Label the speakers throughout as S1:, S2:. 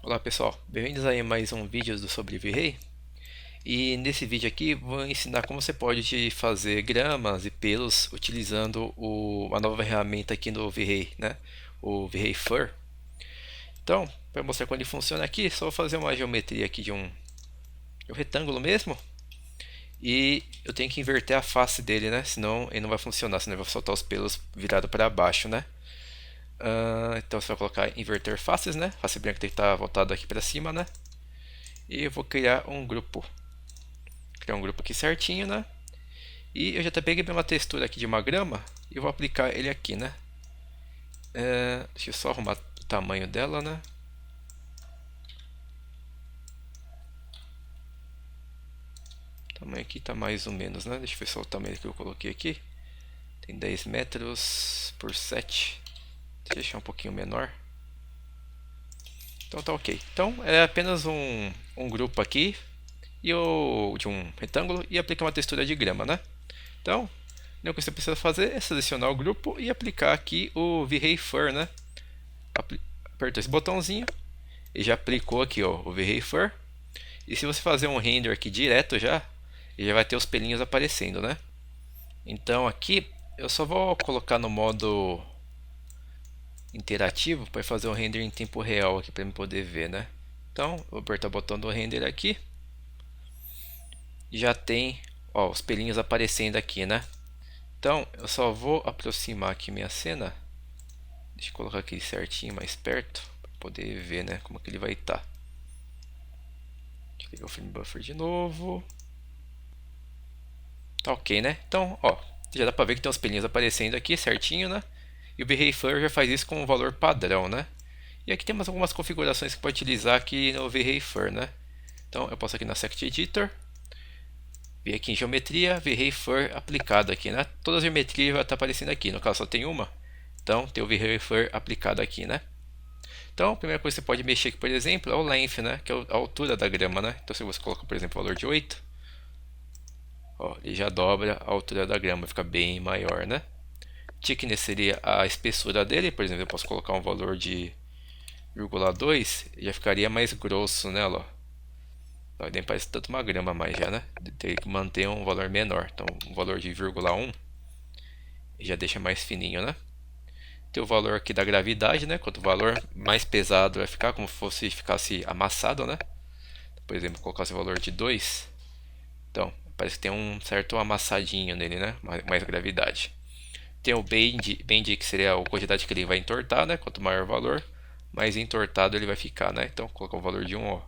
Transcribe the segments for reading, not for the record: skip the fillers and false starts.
S1: Olá pessoal, bem-vindos a mais um vídeo sobre V-Ray. E nesse vídeo aqui vou ensinar como você pode fazer gramas e pelos utilizando uma nova ferramenta aqui no V-Ray, né? O V-Ray Fur. Então, para mostrar como ele funciona aqui, só vou fazer uma geometria aqui de um retângulo mesmo. E eu tenho que inverter a face dele, né? Senão ele não vai funcionar, senão ele vai soltar os pelos virado para baixo, né? Então você vai colocar inverter faces, né? Face branca tem que estar voltada aqui para cima, né? E eu vou criar um grupo. Criar um grupo aqui certinho, né? E eu já até peguei uma textura aqui de uma grama e vou aplicar ele aqui, né? Deixa eu só arrumar o tamanho dela, né? O tamanho aqui tá mais ou menos, né? Deixa eu ver só o tamanho que eu coloquei aqui. Tem 10 metros por 7. Deixa eu deixar um pouquinho menor. Então tá ok. Então é apenas um grupo aqui de um retângulo e aplicar uma textura de grama, né? Então, o que você precisa fazer é selecionar o grupo e aplicar aqui o V-Ray Fur, né? Apertou esse botãozinho e já aplicou aqui ó, o V-Ray Fur. E se você fazer um render aqui direto já, ele já vai ter os pelinhos aparecendo, né? Então aqui eu só vou colocar no modo interativo para fazer o render em tempo real aqui para eu poder ver, né? Então, vou apertar o botão do render aqui. E já tem ó, os pelinhos aparecendo aqui, né? Então, eu só vou aproximar aqui minha cena. Deixa eu colocar aqui certinho, mais perto, para poder ver, né, como que ele vai estar. Deixa eu ligar o frame buffer de novo. Tá ok, né? Então, ó, já dá para ver que tem os pelinhos aparecendo aqui certinho, né? E o V-Ray Fur já faz isso com um valor padrão, né? E aqui temos algumas configurações que pode utilizar aqui no V-Ray Fur, né? Então, eu posso aqui na Sect Editor, vir aqui em Geometria, V-Ray Fur aplicado aqui, né? Todas as geometrias vai estar aparecendo aqui, no caso só tem uma. Então, tem o V-Ray Fur aplicado aqui, né? Então, a primeira coisa que você pode mexer aqui, por exemplo, é o length, né? Que é a altura da grama, né? Então, se você coloca, por exemplo, o valor de 8, ó, ele já dobra a altura da grama, fica bem maior, né? Thickness seria a espessura dele, por exemplo, eu posso colocar um valor de 0,2, já ficaria mais grosso nela, ó. Nem parece tanto uma grama mais já, né? Teria que manter um valor menor, então um valor de 0,1 já deixa mais fininho, né? Tem o valor aqui da gravidade, né? Quanto o valor mais pesado vai ficar, como se ficasse amassado, né? Por exemplo, colocar esse valor de 2, então parece que tem um certo amassadinho nele, né? Mais gravidade. Tem o bend, que seria a quantidade que ele vai entortar, né? Quanto maior o valor, mais entortado ele vai ficar, né? Então, colocar o valor de 1, ó,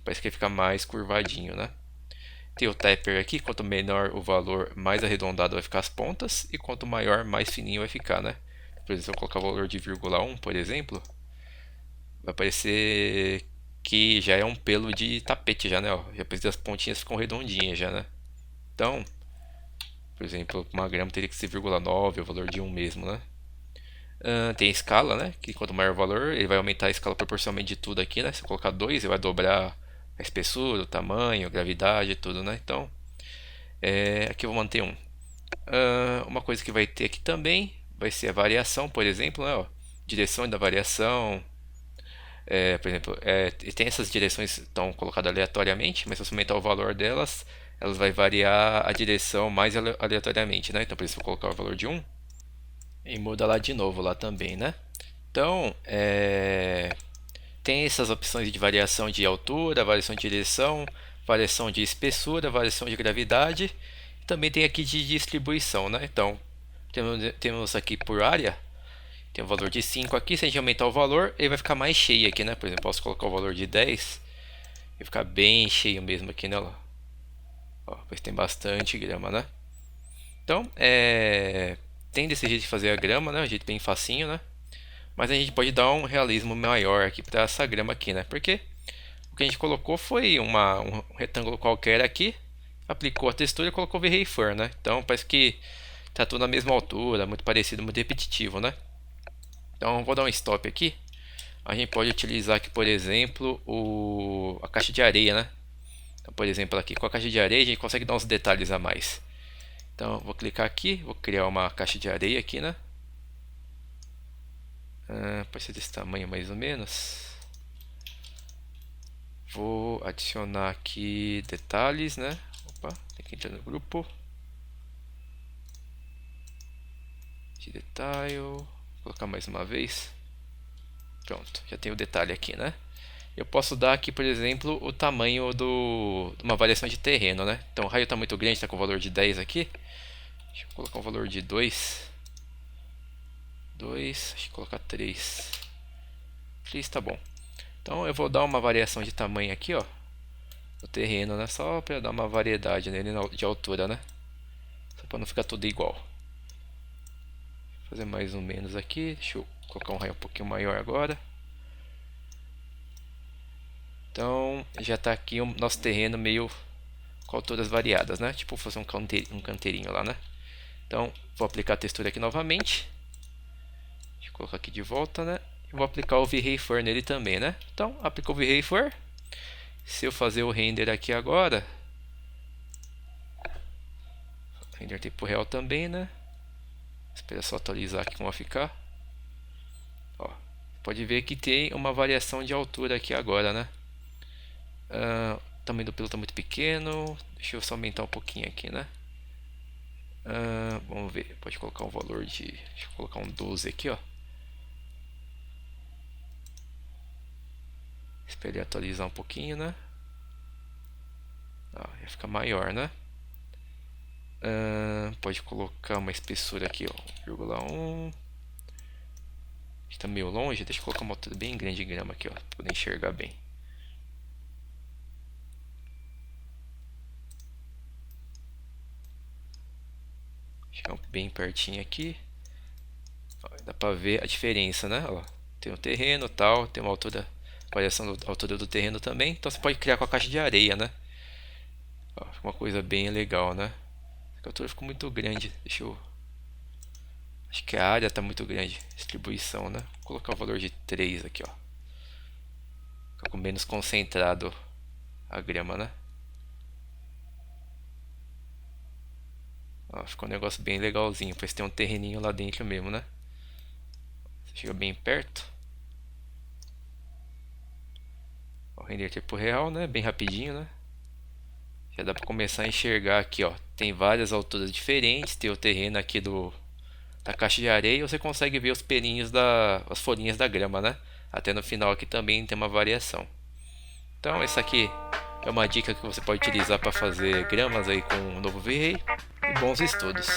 S1: parece que ele fica mais curvadinho, né? Tem o taper aqui, quanto menor o valor, mais arredondado vai ficar as pontas, e quanto maior, mais fininho vai ficar, né? Por exemplo, se eu colocar o valor de 0,1, por exemplo, vai parecer que já é um pelo de tapete já, né? Ó, já precisa as pontinhas ficam redondinhas já, né? Então, por exemplo, uma grama teria que ser 0,9, o valor de 1 mesmo, né? Tem a escala, né? Que quanto maior o valor, ele vai aumentar a escala proporcionalmente de tudo aqui, né? Se eu colocar 2, ele vai dobrar a espessura, o tamanho, a gravidade e tudo, né? Então, aqui eu vou manter 1. Uma coisa que vai ter aqui também vai ser a variação, por exemplo, né? Ó, direção da variação. Por exemplo, tem essas direções que estão colocadas aleatoriamente, mas se você aumentar o valor delas, elas vai variar a direção mais aleatoriamente, né? Então, por isso, eu vou colocar o valor de 1 e muda lá de novo lá também, né? Então, tem essas opções de variação de altura, variação de direção, variação de espessura, variação de gravidade. Também tem aqui de distribuição, né? Então, temos aqui por área, tem o valor de 5 aqui. Se a gente aumentar o valor, ele vai ficar mais cheio aqui, né? Por exemplo, posso colocar o valor de 10 e ficar bem cheio mesmo aqui nela. Ó, pois tem bastante grama, né? Então, tem desse jeito de fazer a grama, né? Um jeito bem facinho, né? Mas a gente pode dar um realismo maior aqui para essa grama aqui, né? Porque o que a gente colocou foi um retângulo qualquer aqui, aplicou a textura e colocou o V-Ray Fur, né? Então parece que tá tudo na mesma altura, muito parecido, muito repetitivo, né? Então vou dar um stop aqui. A gente pode utilizar aqui, por exemplo, a caixa de areia, né? Então, por exemplo, aqui com a caixa de areia a gente consegue dar uns detalhes a mais. Então vou clicar aqui, vou criar uma caixa de areia aqui, né? Pode ser desse tamanho mais ou menos. Vou adicionar aqui detalhes, né? Opa, tem que entrar no grupo de detalhe, vou colocar mais uma vez. Pronto, já tem o detalhe aqui, né? Eu posso dar aqui, por exemplo, o tamanho de uma variação de terreno, né? Então o raio está muito grande, está com o valor de 10 aqui. Deixa eu colocar um valor de 2. 2, deixa eu colocar 3. 3 tá bom. Então eu vou dar uma variação de tamanho aqui, ó, no terreno, né? Só para dar uma variedade nele de altura, né? Só para não ficar tudo igual. Vou fazer mais ou menos aqui. Deixa eu colocar um raio um pouquinho maior agora. Então já está aqui o nosso terreno meio com alturas variadas, né? Tipo fazer um canteirinho lá, né? Então vou aplicar a textura aqui novamente. Deixa eu colocar aqui de volta, né? E vou aplicar o V-Ray Fur nele também, né? Então aplicou o V-Ray Fur. Se eu fazer o render aqui agora, render tempo real também, né? Espera só atualizar aqui como vai ficar. Ó, pode ver que tem uma variação de altura aqui agora, né? O tamanho do pelo está muito pequeno. Deixa eu só aumentar um pouquinho aqui, né? Vamos ver, pode colocar um valor de... Deixa eu colocar um 12 aqui, ó. Espera ele atualizar um pouquinho, né? Vai ficar maior, né? Pode colocar uma espessura aqui, ó, 1,1. Está meio longe, deixa eu colocar uma altura bem grande de grama aqui, ó, para poder enxergar bem. Chegar bem pertinho aqui. Ó, dá para ver a diferença, né? Ó, tem o terreno, tal, tem uma altura, variação da altura do terreno também. Então você pode criar com a caixa de areia, né? Ó, uma coisa bem legal, né? A altura ficou muito grande. Deixa eu... Acho que a área está muito grande. Distribuição, né? Vou colocar o valor de 3 aqui, ó. Fica com menos concentrado a grama, né? Ó, ficou um negócio bem legalzinho. Parece ter um terreninho lá dentro mesmo, né? Você chega bem perto. Ó, render tempo real, né? Bem rapidinho, né? Já dá para começar a enxergar aqui, ó. Tem várias alturas diferentes. Tem o terreno aqui da caixa de areia. Você consegue ver os pelinhos as folhinhas da grama, né? Até no final aqui também tem uma variação. Então essa aqui é uma dica que você pode utilizar para fazer gramas aí com o novo V-Ray. E bons estudos!